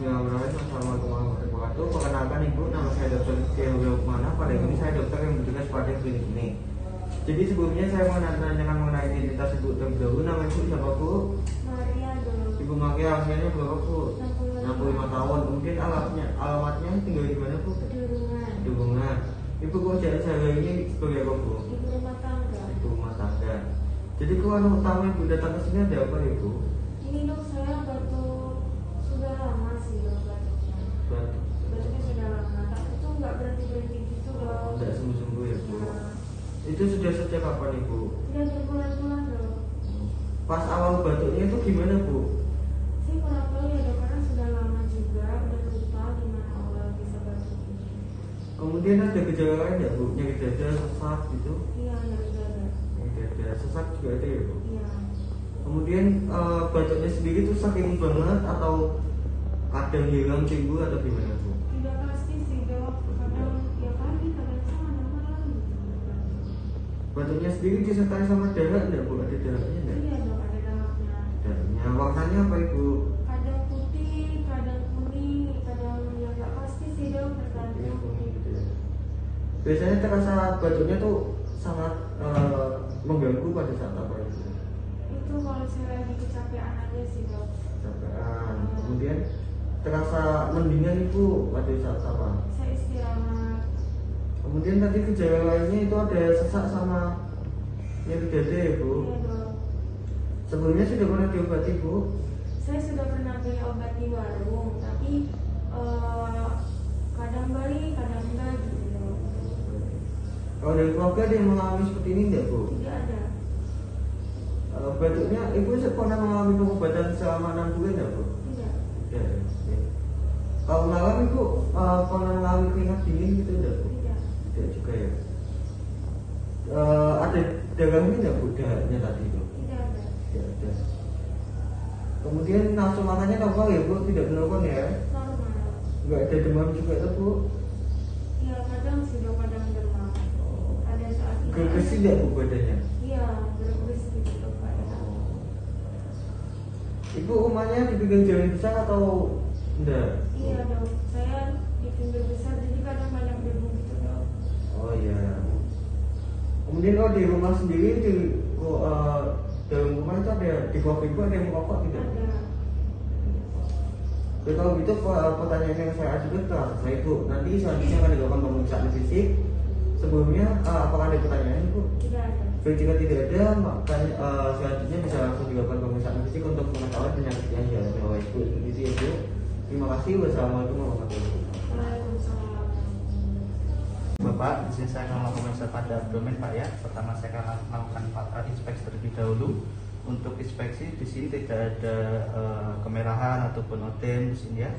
Bismillahirrahmanirrahim. Assalamualaikum warahmatullahi wabarakatuh. Perkenalkan Ibu, nama saya Dr. Theodor Mana. Pada ini saya dokter yang bertugas pada klinik ini. Jadi sebelumnya saya menanyakan mengenai identitas Ibu terlebih dahulu. Nama Ibu siapa Bu? Maria dulu. Ibu Maria, usianya berapa Bu? 65 tahun. Kemudian alamatnya tinggal di mana Bu? Durungan. Durungan. Ibu pekerjaan sehari-hari sebagai apa Bu? Ibu rumah tangga. Ibu rumah tangga. Jadi keluhan utama Ibu datang ke sini ada apa Ibu? Ini dok, saya batuk sudah lama sih dok batuknya. Batuknya sudah lama, tapi itu nggak berhenti gitu dok. Tidak sembuh-sembuh ya Bu? Ya. Itu sudah sejak kapan Ibu? Sudah berbulan-bulan dok. Pas awal batuknya itu gimana Bu? Saya kurang tahu ya dok, karena sudah lama juga, udah lupa gimana awal bisa batuk ini. Kemudian ada gejala lain ya Bu? Nyeri dada, sesak gitu? Iya, nyeri dada. Nyeri dada, sesak juga ada ya Bu? Iya. Kemudian batuknya sendiri itu saking banget atau kadang hilang timbul atau gimana Bu? Tidak pasti sih dok, kadang ya pagi, kadang siang, kadang malam gitu. Batuknya sendiri disertai sama darah enggak Bu? Ada darahnya enggak? Iya dok, ada darahnya. Darahnya warnanya apa Ibu? Kadang putih, kadang kuning, kadang ya nggak pasti sih dok, Putih, tergantung. kuning gitu ya. Biasanya terasa batuknya tuh sangat mengganggu pada saat apa itu? Itu kalau saya lagi kecapean aja sih dok. Kecapean. Kemudian terasa mendingan Ibu pada saat apa? Saya istirahat. Kemudian tadi gejala lainnya itu ada sesak sama nyeri dada ya Bu? Iya dok. Sebelumnya sudah pernah diobati Bu? Saya sudah pernah beli obat di warung, tapi kadang beli, kadang enggak gitu dok. Kalau dari keluarga ada yang mengalami seperti ini enggak Bu? Tidak ada. Batuknya Ibu pernah mengalami pengobatan selama 6 bulan enggak Bu? Tidak. Tidak. Ya. Kalau malam Ibu pernah mengalami keringat dingin gitu enggak Bu? Tidak. Tidak juga ya. Ada darahnya enggak Bu? Darahnya tadi Bu? Tidak ada. Tidak ada. Kemudian nafsu makannya normal ya Bu? Tidak menurun ya? Normal. Enggak ada demam juga tuh Bu? Iya kadang sih dok, kadang demam. Ada saat ini. Gergesi enggak Bu badannya? Iya, bergeris gitu dok kadang. Ibu rumahnya di pinggir jalan besar atau enggak? Iya dok, saya di pinggir besar jadi kadang banyak debu gitu dok. Oh iya. Kemudian kalau di rumah sendiri di dalam rumah itu ada di keluarga Ibu ada yang merokok tidak? Ada. Oke, kalau gitu pertanyaan yang saya ajukan ke saya Ibu. Nanti selanjutnya akan dilakukan pemeriksaan fisik. Sebelumnya apakah ada pertanyaan Ibu? Tidak ada. Baik, jika tidak ada, maka selanjutnya bisa langsung dilakukan pemeriksaan fisik untuk mengetahui penyakit yang dialami oleh Ibu. Seperti itu ya Bu. Terima kasih. Wassalamualaikum warahmatullahi wabarakatuh. Waalaikumsalam. Bapak, di sini saya akan melakukan pemeriksaan pada abdomen Pak ya. Pertama saya akan melakukan inspeksi terlebih dahulu. Untuk inspeksi di sini tidak ada kemerahan ataupun odem di sini ya,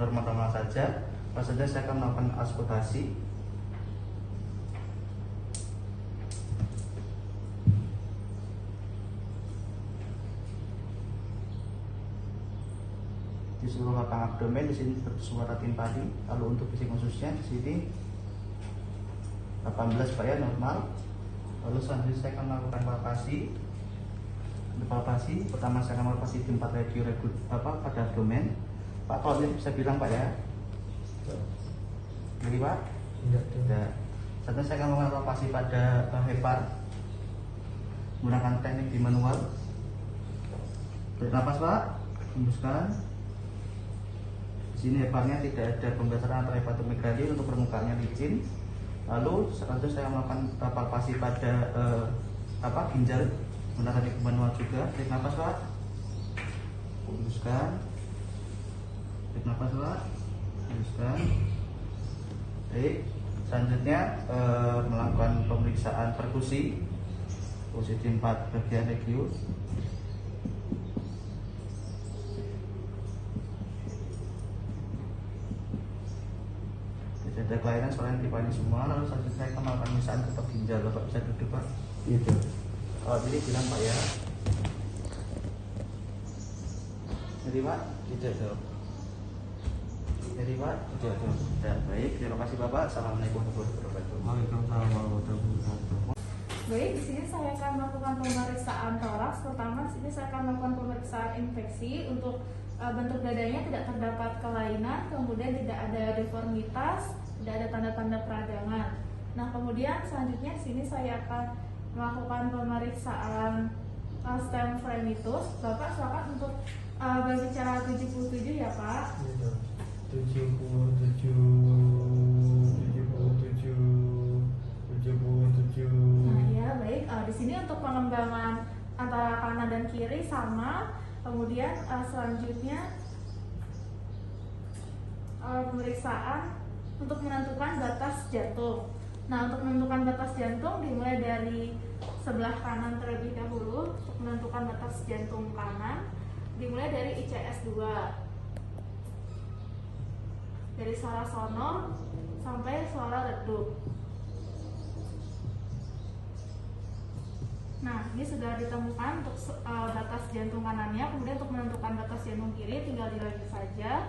normal-normal saja. Selanjutnya saya akan melakukan auskultasi. Di seluruh lapang abdomen di sini bersuara timpani. Lalu untuk fisik khususnya di sini 18 Pak ya, normal. Lalu selanjutnya saya akan melakukan palpasi. Untuk palpasi, pertama saya akan palpasi di 4 radio pada abdomen. Pak, kalau ini bisa bilang Pak ya. Ini Pak? Tidak. Selanjutnya saya akan melakukan palpasi pada hepar menggunakan teknik di manual. Tarik nafas Pak, hembuskan. Di sini heparnya tidak ada pembesaran atau hepatomegali untuk permukaannya licin. Lalu selanjutnya saya melakukan palpasi pada ginjal menggunakan teknik manual juga. Tarik nafas Pak, hembuskan. Tarik nafas Pak, hembuskan. Baik, selanjutnya melakukan pemeriksaan perkusi di 4 bagian regius. Ada kelainan soalnya tipanya semua. Lalu selanjutnya saya akan melakukan pemeriksaan ketok ginjal. Bapak bisa duduk Pak. Gitu. Oh jadi bilang Pak ya. Jadi Pak, Tidak dok. jadi Pak, sudah baik. Terima kasih Bapak. Assalamualaikum warahmatullahi wabarakatuh. Waalaikumsalam warahmatullahi wabarakatuh. Baik, di sini saya akan melakukan pemeriksaan toraks. Pertama, di sini saya akan melakukan pemeriksaan infeksi untuk bentuk dadanya tidak terdapat kelainan, kemudian tidak ada deformitas, tidak ada tanda-tanda peradangan. Nah, kemudian selanjutnya di sini saya akan melakukan pemeriksaan stem frenitus. Bapak silakan untuk berbicara 77 ya Pak. 77. Nah ya baik, di sini untuk pengembangan antara kanan dan kiri sama. Kemudian selanjutnya pemeriksaan untuk menentukan batas jantung. Nah, untuk menentukan batas jantung dimulai dari sebelah kanan terlebih dahulu. Untuk menentukan batas jantung kanan dimulai dari ICS 2, dari suara sonor sampai suara redup. Nah, ini sudah ditemukan untuk batas jantung kanannya. Kemudian untuk menentukan batas jantung kiri tinggal dilanjut saja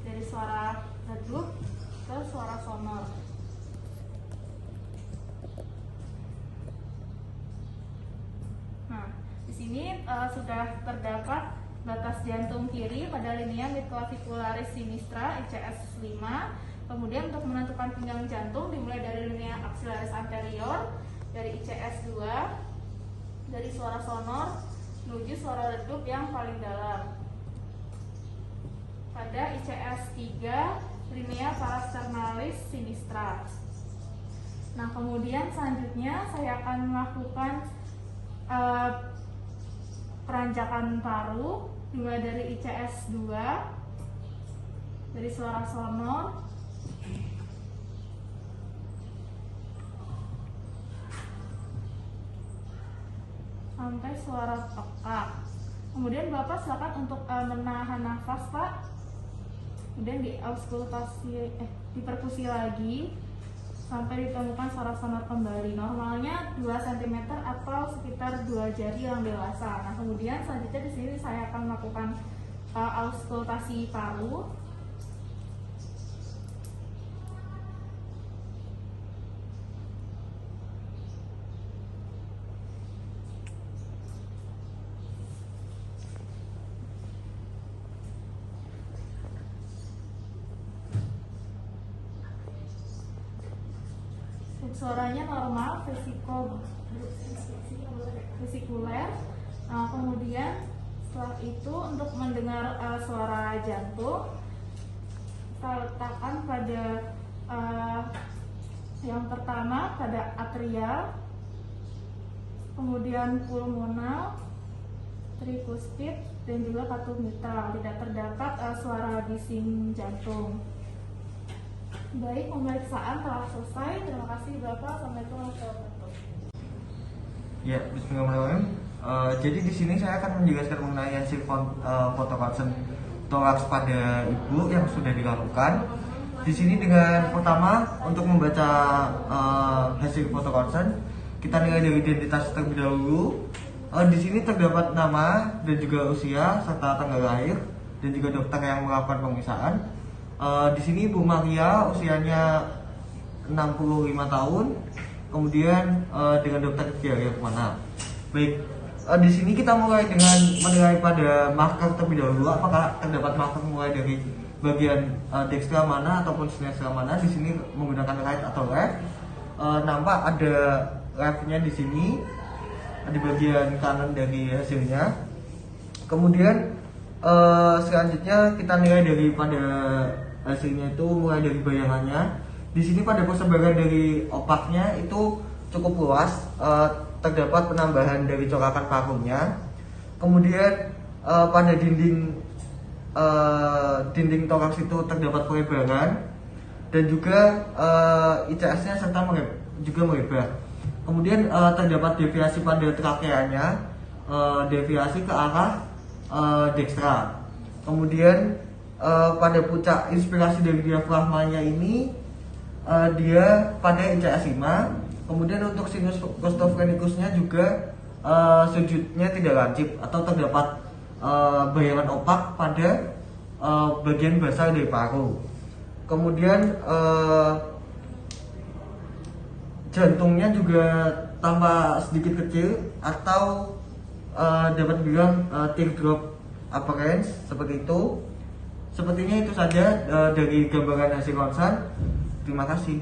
dari suara redup ke suara sonor. Nah, di sini sudah terdapat batas jantung kiri pada linea midclavicularis sinistra ICS 5. Kemudian untuk menentukan pinggang jantung dimulai dari linea axillaris anterior dari ICS 2, dari suara sonor menuju suara redup yang paling dalam. Pada ICS 3 linea parasternalis sinistra. Nah, kemudian selanjutnya saya akan melakukan peranjakan paru dimulai dari ICS 2, dari suara sonor sampai suara pekak. Kemudian Bapak silakan untuk menahan nafas Pak. Kemudian diperkusi lagi sampai ditemukan suara sonor kembali. Normalnya 2 cm atau sekitar 2 jari yang dewasa. Nah, kemudian selanjutnya di sini saya akan melakukan auskultasi paru. Suaranya normal, vesikuler. Nah, kemudian setelah itu untuk mendengar suara jantung, kita letakkan pada yang pertama pada atrial, kemudian pulmonal, trikuspid, dan juga katup mitral. Tidak terdapat suara bising jantung. Baik, pemeriksaan telah selesai. Terima kasih Bapak. Assalamualaikum warahmatullahi wabarakatuh. Ya, bismillahirrahmanirrahim. Jadi di sini saya akan menjelaskan mengenai hasil foto ronsen toraks pada ibu yang sudah dilakukan. Di sini dengan pertama untuk membaca hasil foto ronsen, kita nilai dari identitas terlebih dahulu. Di sini terdapat nama dan juga usia serta tanggal lahir dan juga dokter yang melakukan pemeriksaan. Di sini Bu Maria usianya 65 tahun, kemudian dengan dokter gigi mana. Baik, di sini kita mulai dengan menilai pada marker terlebih dahulu. Apakah terdapat marker mulai dari bagian dextra mana ataupun sinistra mana? Di sini menggunakan right atau left. Nampak ada leftnya di sini di bagian kanan dari hasilnya. Kemudian selanjutnya kita nilai daripada hasilnya itu mulai dari bayangannya. Di sini pada persebaran dari opaknya itu cukup luas, terdapat penambahan dari corakan parunya. Kemudian pada dinding toraks itu terdapat pelebaran dan juga ICS-nya serta juga melebar. Kemudian terdapat deviasi pada trakeanya, deviasi ke arah dextra. Kemudian pada puncak inspirasi dari diafragmanya ini dia pada ICS 5. Kemudian untuk sinus costophrenikusnya juga sujudnya tidak lancip atau terdapat bayangan opak pada bagian basal dari paru. Kemudian jantungnya juga tampak sedikit kecil atau dapat dibilang teardrop appearance seperti itu. Sepertinya itu saja dari gambaran hasil ronsen. Terima kasih.